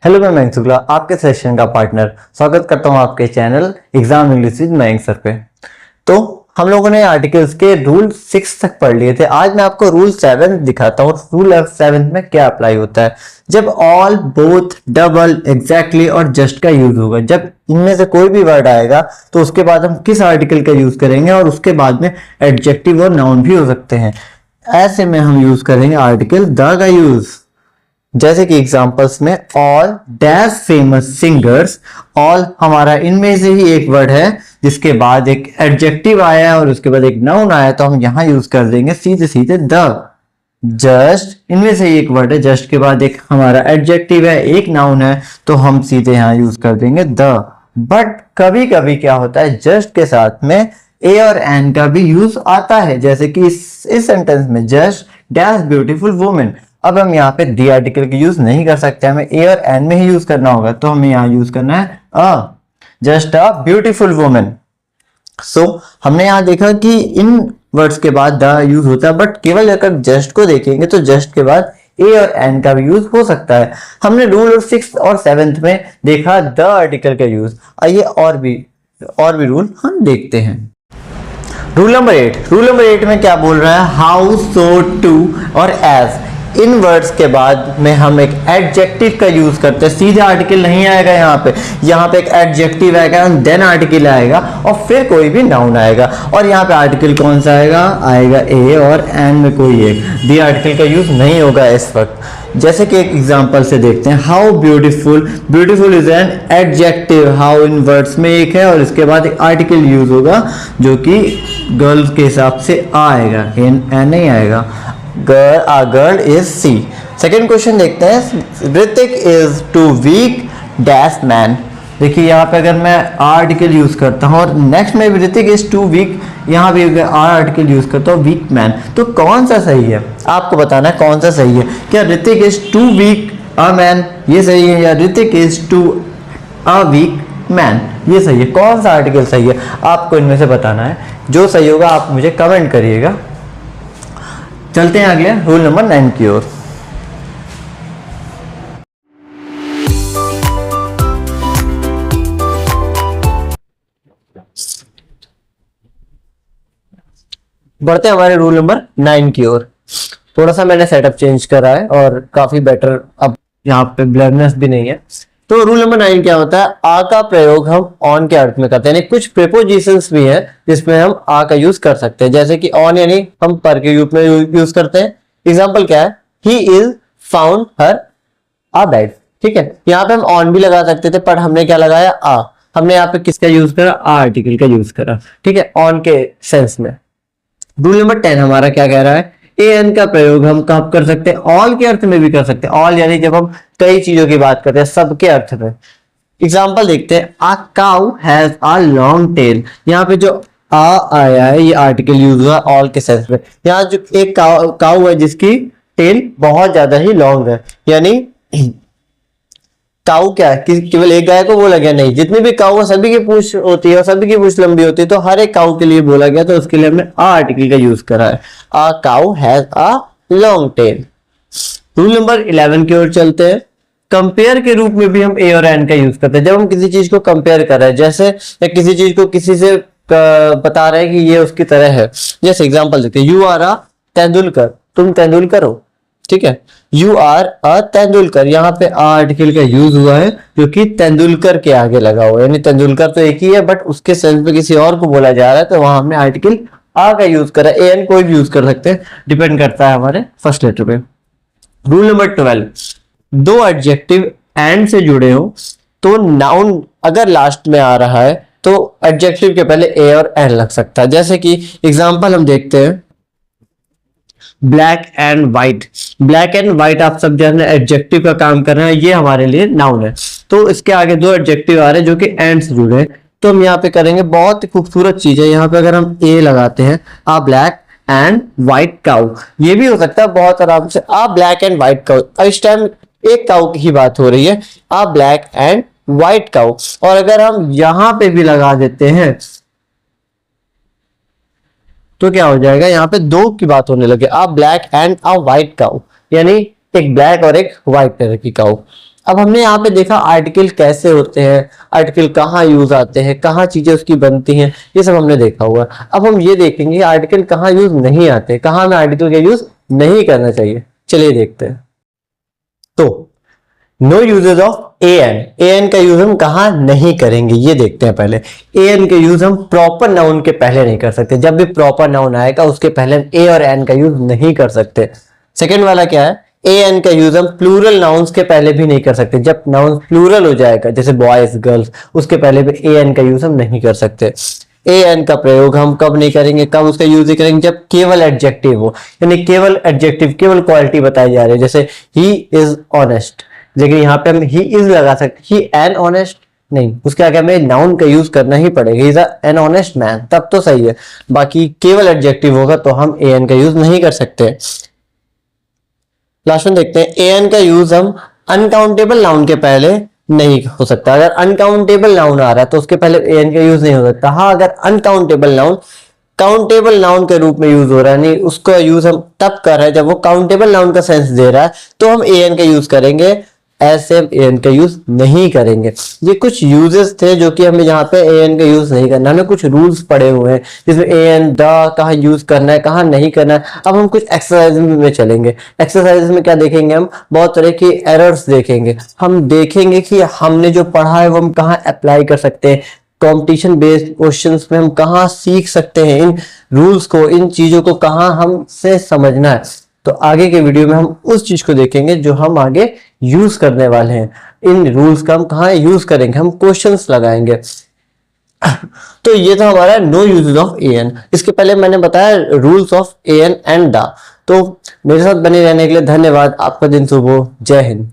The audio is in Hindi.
हेलो, मैं मयंक शुक्ला, आपके सेशन का पार्टनर। स्वागत करता हूं आपके channel exam English with Mayank sir पे। तो हम लोगों ने आर्टिकल्स के रूल 6 तक पढ़ लिए थे। आज मैं आपको रूल 7 दिखाता हूँ। रूल 7 में क्या अप्लाई होता है जब ऑल, बोथ, डबल, एग्जैक्टली और जस्ट का यूज होगा। जब इनमें से कोई भी वर्ड आएगा तो उसके बाद हम किस आर्टिकल का यूज करेंगे, और उसके बाद में एडजेक्टिव और नाउन भी हो सकते हैं। ऐसे में हम यूज करेंगे आर्टिकल द का यूज। जैसे कि एग्जांपल्स में all dash famous singers. All हमारा इनमें से ही एक वर्ड है जिसके बाद एक एडजेक्टिव आया है और उसके बाद एक नाउन आया, तो हम यहां यूज कर देंगे सीधे सीधे द। जस्ट इनमें से ही एक वर्ड है, जस्ट के बाद एक हमारा एडजेक्टिव है, एक नाउन है, तो हम सीधे यहां यूज कर देंगे द। बट कभी कभी क्या होता है, जस्ट के साथ में ए और एन का भी यूज आता है। जैसे कि इस सेंटेंस में जस्ट डैश ब्यूटीफुल वुमेन। अब हम यहाँ पे दी आर्टिकल का यूज नहीं कर सकते, हमें ए और एन में ही यूज करना होगा, तो हमें यहाँ यूज करना है अ, जस्ट अ ब्यूटीफुल वुमेन। सो हमने यहाँ देखा कि इन वर्ड्स के बाद द यूज होता है, बट केवल अगर जस्ट को देखेंगे तो जस्ट के बाद ए और एन का भी यूज हो सकता है। हमने रूल 6 और 7 में देखा द आर्टिकल का यूज। आइए और भी रूल हम देखते हैं। रूल नंबर 8 में क्या बोल रहा है, हाउ, सो, टू और एज। इन वर्ड्स के बाद में हम एक एडजेक्टिव का यूज करते हैं। सीधे आर्टिकल नहीं आएगा, यहाँ पे एक एडजेक्टिव आएगा, देन आर्टिकल आएगा और फिर कोई भी नाउन आएगा। और यहाँ पे आर्टिकल कौन सा आएगा ए और एन में कोई एक। दी आर्टिकल का यूज नहीं होगा इस वक्त। जैसे कि एक एग्जांपल से देखते हैं, how beautiful. Beautiful is an adjective. How in words में एक है और इसके बाद एक आर्टिकल यूज होगा जो कि गर्ल्स के हिसाब से आएगा, एन नहीं आएगा। Girl is C. Second question देखते हैं, Hrithik is too weak dash man. देखिए यहाँ पे अगर मैं आर्टिकल यूज करता हूँ और नेक्स्ट में भी ऋतिक इज टू वीक, यहाँ भी आर्टिकल यूज करता हूँ वीक मैन, तो कौन सा सही है आपको बताना है, कौन सा सही है। क्या Hrithik is too weak a man ये सही है, या Hrithik is too a weak man ये सही है। कौन सा आर्टिकल सही है आपको इनमें से बताना है। जो सही होगा आप मुझे कमेंट करिएगा। चलते हैं अगले रूल नंबर 9 की ओर। बढ़ते हैं हमारे रूल नंबर 9 की ओर। थोड़ा सा मैंने सेटअप चेंज करा है और काफी बेटर, अब यहाँ पे ब्लरनेस भी नहीं है। तो रूल नंबर 9 क्या होता है, आ का प्रयोग हम ऑन के अर्थ में करते हैं। कुछ प्रीपोजिशंस भी हैं जिसमें हम आ का यूज कर सकते हैं, जैसे कि ऑन यानी हम पर के रूप में यूज करते हैं। एग्जाम्पल क्या है, he is found her a bed. ठीक है, यहाँ पे हम ऑन भी लगा सकते थे, पर हमने क्या लगाया, आ। हमने यहाँ पे किसका यूज करा, आ आर्टिकल का यूज करा। ठीक है, ऑन के सेंस में। रूल नंबर 10 हमारा क्या कह रहा है, ए एन का प्रयोग हम कब कर सकते हैं, ऑल के अर्थ में भी कर सकते हैं। ऑल यानी जब हम कई चीजों की बात करते हैं, सबके अर्थ में। एग्जाम्पल देखते हैं, a cow has a long tail. यहाँ पे जो आ आया है ये आर्टिकल यूज हुआ ऑल के सेंस में। यहाँ जो एक काउ है जिसकी टेल बहुत ज्यादा ही लॉन्ग है, यानी काऊ क्या है कि केवल एक गाय को बोला गया, नहीं, जितनी भी काऊ है सभी की पूंछ होती है और सभी की पूंछ लंबी होती है, तो हर एक काऊ के लिए बोला गया, तो उसके लिए हमने आ आर्टिकल का यूज करा है। A cow has a long tail. Rule number 11 की ओर चलते हैं। कंपेयर के रूप में भी हम ए और एन का यूज करते हैं। जब हम किसी चीज को कंपेयर कर रहे हैं, जैसे किसी चीज को किसी से बता रहे हैं कि ये उसकी तरह है। जैसे एग्जाम्पल देखते हैं, यू आर अ तेंदुलकर, तुम तेंदुलकर हो। ठीक है, यू आर अ तेंदुलकर, यहाँ पे आर्टिकल का यूज हुआ है जो कि तेंदुलकर के आगे लगा हुआ है, यानी तेंदुलकर तो एक ही है बट उसके सेंस पे किसी और को बोला जा रहा है, तो वहां हमने आर्टिकल आ का यूज करा। ए एन कोई भी यूज कर सकते हैं, डिपेंड करता है हमारे फर्स्ट लेटर पे। रूल नंबर 12, दो एडजेक्टिव एंड से जुड़े हो तो नाउन अगर लास्ट में आ रहा है तो एडजेक्टिव के पहले ए और एन लग सकता है। जैसे कि एग्जांपल हम देखते हैं, black and white. Black and white आप सब जानते हैं एडजेक्टिव का काम कर रहे हैं, ये हमारे लिए नाउन है, तो इसके आगे दो एडजेक्टिव आ रहे हैं जो कि एंड से जुड़े हैं, तो हम यहाँ पे करेंगे। बहुत ही खूबसूरत चीज है, यहाँ पे अगर हम ए लगाते हैं, आ ब्लैक एंड व्हाइट काउ, ये भी हो सकता है बहुत आराम से, आ ब्लैक एंड व्हाइट काउ। इस टाइम एक काउ की बात हो रही है, आ ब्लैक एंड व्हाइट काउ। और अगर हम यहाँ पे भी लगा देते हैं तो क्या हो जाएगा, यहाँ पे दो की बात होने लगे, a black and a white cow, यानी एक ब्लैक और एक व्हाइट कलर की काउ। अब हमने यहाँ पे देखा आर्टिकल कैसे होते हैं, आर्टिकल कहाँ यूज आते हैं, कहाँ चीजें उसकी बनती हैं, ये सब हमने देखा हुआ। अब हम ये देखेंगे आर्टिकल कहाँ यूज नहीं आते, कहाँ हमें आर्टिकल का यूज नहीं करना चाहिए। चलिए देखते हैं। तो नो यूजेज ऑफ एन का यूज हम कहाँ नहीं करेंगे ये देखते हैं। पहले एन का यूज हम प्रॉपर नाउन के पहले नहीं कर सकते। जब भी प्रॉपर नाउन आएगा उसके पहले हम ए और एन का यूज नहीं कर सकते। सेकेंड वाला क्या है, ए एन का यूज हम प्लूरल नाउन्स के पहले भी नहीं कर सकते। जब नाउन प्लूरल हो जाएगा जैसे बॉयज गर्ल्स, उसके पहले भी ए एन का यूज हम नहीं कर सकते। ए एन का प्रयोग हम कब नहीं करेंगे, कब उसका यूज ही करेंगे, जब केवल एडजेक्टिव हो, यानी केवल एडजेक्टिव, केवल क्वालिटी बताई जा रही है। जैसे ही इज ऑनेस्ट, लेकिन यहाँ पे हम ही इज लगा सकते, ही एन ऑनेस्ट नहीं, उसके आगे हमें नाउन का यूज करना ही पड़ेगा, he is an honest man, तब तो सही है। बाकी केवल एडजेक्टिव होगा तो हम ए एन का यूज नहीं कर सकते। लास्ट में देखते हैं, ए एन का यूज हम अनकाउंटेबल नाउन के पहले नहीं हो सकता। अगर अनकाउंटेबल नाउन आ रहा है तो उसके पहले ए एन का यूज नहीं हो सकता। हाँ, अगर अनकाउंटेबल नाउन काउंटेबल नाउन के रूप में यूज हो रहा है, नहीं उसका यूज हम तब कर रहे हैं जब वो काउंटेबल नाउन का सेंस दे रहा है, तो हम ए एन का यूज करेंगे। ऐसे हम ए एन का यूज नहीं करेंगे। ये कुछ यूजेस थे जो कि हमें यहाँ पे ए एन का यूज नहीं करना। हमें कुछ रूल्स पड़े हुए हैं जिसमें ए एन द कहाँ यूज करना है, कहाँ नहीं करना है। अब हम कुछ एक्सरसाइज में चलेंगे। एक्सरसाइज में क्या देखेंगे, हम बहुत तरह की एरर्स देखेंगे। हम देखेंगे कि हमने जो पढ़ा है वो हम कहाँ अप्लाई कर सकते हैं, कंपटीशन बेस्ड क्वेश्चंस में हम कहाँ सीख सकते हैं इन रूल्स को, इन चीजों को कहाँ हमसे समझना है। तो आगे के वीडियो में हम उस चीज को देखेंगे जो हम आगे यूज करने वाले हैं। इन रूल्स का हम कहाँ यूज करेंगे, हम क्वेश्चंस लगाएंगे। तो ये था हमारा no uses of a an. इसके पहले मैंने बताया rules of a an and the. तो मेरे साथ बने रहने के लिए धन्यवाद। आपका दिन शुभ हो। जय हिंद।